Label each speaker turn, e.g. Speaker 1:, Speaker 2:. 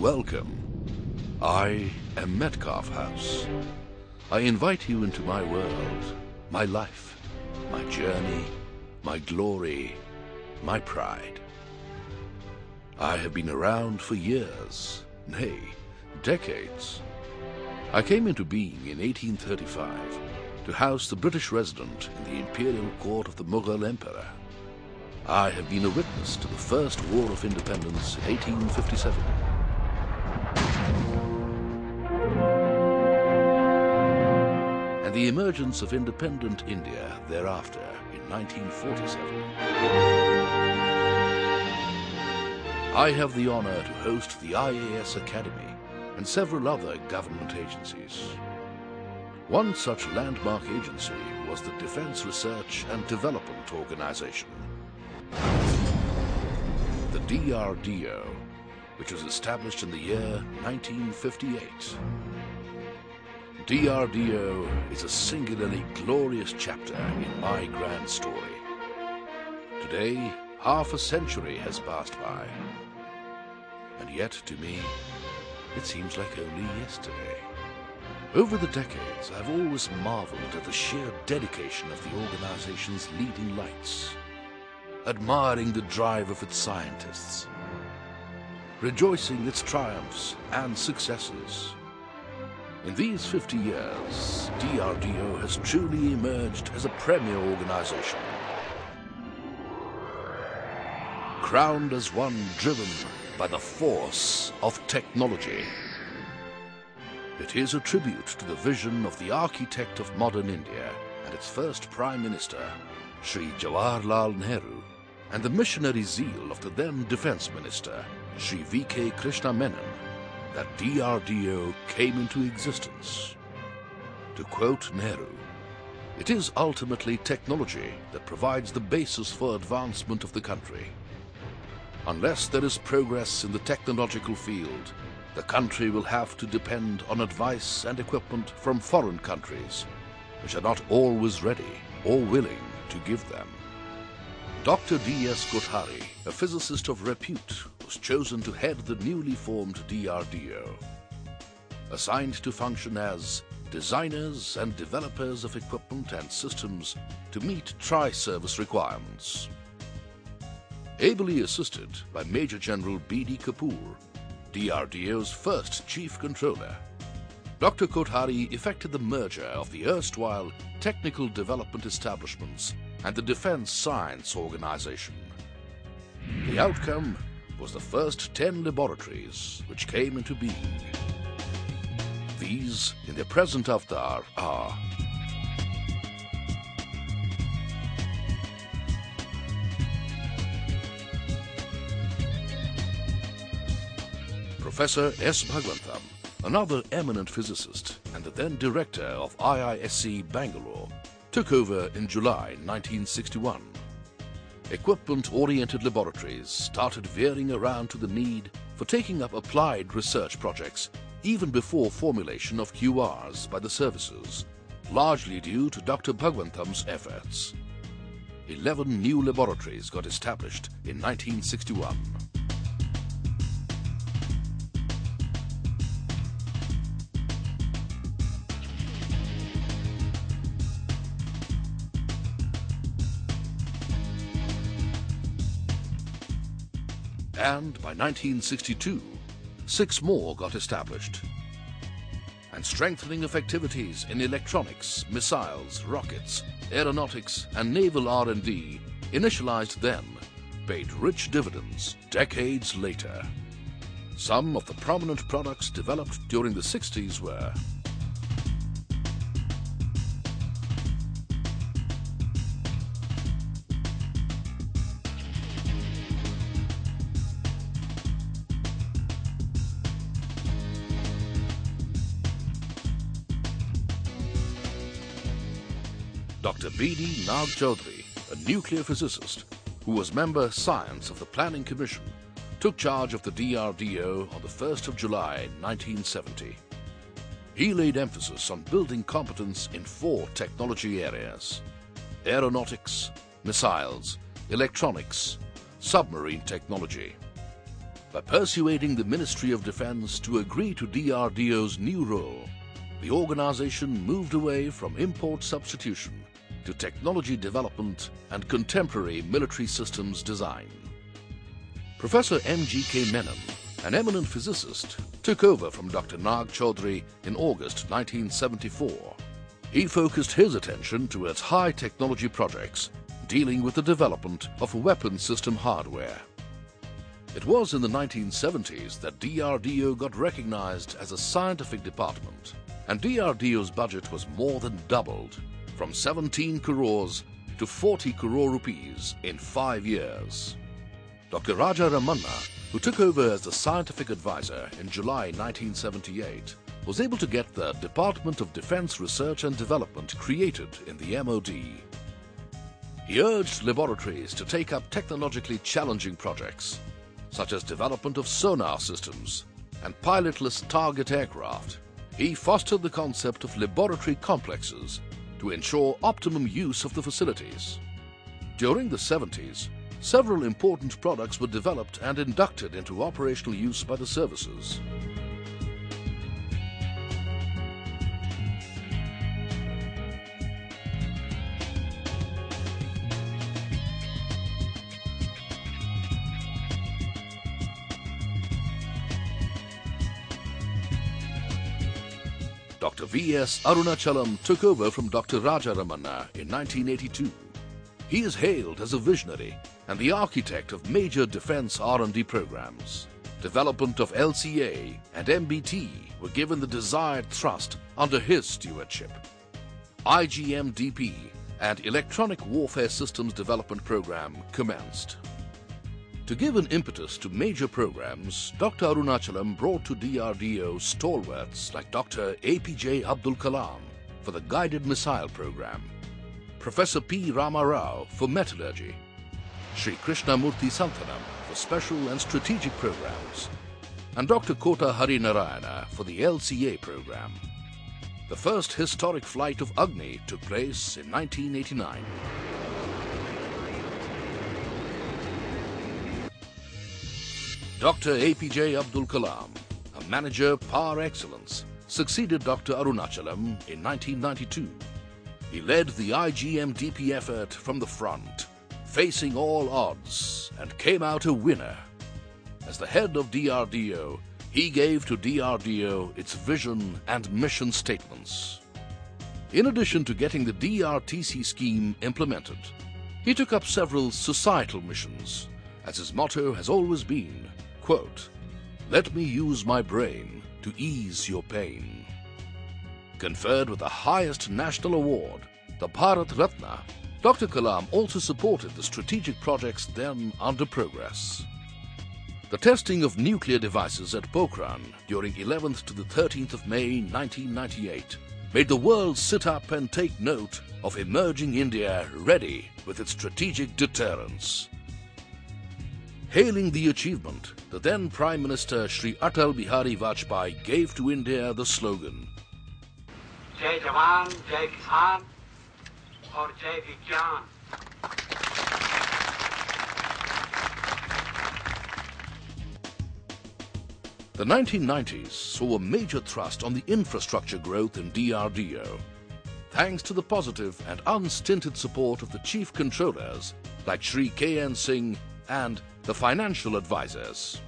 Speaker 1: Welcome. I am Metcalf House. I invite you into my world, my life, my journey, my glory, my pride. I have been around for years, nay, decades. I came into being in 1835 to house the British resident in the imperial court of the Mughal Emperor. I have been a witness to the First War of Independence in 1857. And the emergence of independent India thereafter in 1947. I have the honor to host the IAS Academy and several other government agencies. One such landmark agency was the Defense Research and Development Organization, the DRDO, which was established in the year 1958. DRDO is a singularly glorious chapter in my grand story. Today, half a century has passed by, and yet to me, it seems like only yesterday. Over the decades, I've always marveled at the sheer dedication of the organization's leading lights, admiring the drive of its scientists, rejoicing its triumphs and successes. In these 50 years, DRDO has truly emerged as a premier organization, crowned as one driven by the force of technology. It is a tribute to the vision of the architect of modern India and its first Prime Minister, Shri Jawaharlal Nehru, and the missionary zeal of the then Defense Minister, Shri V.K. Krishna Menon, that DRDO came into existence. To quote Nehru, "It is ultimately technology that provides the basis for advancement of the country. Unless there is progress in the technological field, the country will have to depend on advice and equipment from foreign countries, which are not always ready or willing to give them." Dr. D.S. Kothari, a physicist of repute, was chosen to head the newly formed DRDO, assigned to function as designers and developers of equipment and systems to meet tri-service requirements. Ably assisted by Major General B.D. Kapoor, DRDO's first Chief Controller, Dr. Kothari effected the merger of the erstwhile Technical Development Establishments and the Defense Science Organization. The outcome was the first 10 laboratories which came into being. These, in their present avatar, are Professor S. Bhagwantham, another eminent physicist and the then director of IISc Bangalore, took over in July 1961. Equipment-oriented laboratories started veering around to the need for taking up applied research projects even before formulation of QRs by the services, largely due to Dr. Bhagwantham's efforts. 11 new laboratories got established in 1961. And by 1962, 6 more got established. And strengthening of activities in electronics, missiles, rockets, aeronautics, and naval R&D, initialized then, paid rich dividends decades later. Some of the prominent products developed during the 60s were Dr. B.D. Nag Chaudhary, a nuclear physicist who was member science of the Planning Commission, took charge of the DRDO on the 1st of July 1970. He laid emphasis on building competence in 4 technology areas: aeronautics, missiles, electronics, submarine technology. By persuading the Ministry of Defense to agree to DRDO's new role, the organization moved away from import substitution to technology development and contemporary military systems design. Professor M.G.K. Menon, an eminent physicist, took over from Dr. Nag Chaudhary in August 1974. He focused his attention towards high technology projects dealing with the development of weapon system hardware. It was in the 1970s that DRDO got recognized as a scientific department, and DRDO's budget was more than doubled, from 17 crores to 40 crore rupees in 5 years. Dr. Raja Ramanna, who took over as the scientific advisor in July 1978, was able to get the Department of Defense Research and Development created in the MOD. He urged laboratories to take up technologically challenging projects, such as development of sonar systems and pilotless target aircraft. He fostered the concept of laboratory complexes to ensure optimum use of the facilities. During the 70s, several important products were developed and inducted into operational use by the services. Dr. V.S. Arunachalam took over from Dr. Raja Ramanna in 1982. He is hailed as a visionary and the architect of major defense R&D programs. Development of LCA and MBT were given the desired thrust under his stewardship. IGM-DP and Electronic Warfare Systems Development Program commenced. To give an impetus to major programs, Dr. Arunachalam brought to DRDO stalwarts like Dr. APJ Abdul Kalam for the Guided Missile Program, Professor P. Rama Rao for Metallurgy, Sri Krishnamurthy Santhanam for Special and Strategic Programs, and Dr. Kota Hari Narayana for the LCA program. The first historic flight of Agni took place in 1989. Dr. APJ Abdul Kalam, a manager par excellence, succeeded Dr. Arunachalam in 1992. He led the IGM-DP effort from the front, facing all odds, and came out a winner. As the head of DRDO, he gave to DRDO its vision and mission statements. In addition to getting the DRTC scheme implemented, he took up several societal missions, as his motto has always been, quote, "Let me use my brain to ease your pain." Conferred with the highest national award, the Bharat Ratna, Dr. Kalam also supported the strategic projects then under progress. The testing of nuclear devices at Pokhran during 11th to the 13th of May 1998 made the world sit up and take note of emerging India ready with its strategic deterrence. Hailing the achievement, the then Prime Minister Shri Atal Bihari Vajpayee gave to India the slogan, "Jai Jawan, Jai Kisan, aur Jai Vigyan." The 1990s saw a major thrust on the infrastructure growth in DRDO, thanks to the positive and unstinted support of the chief controllers like Shri K.N. Singh and the financial advisors.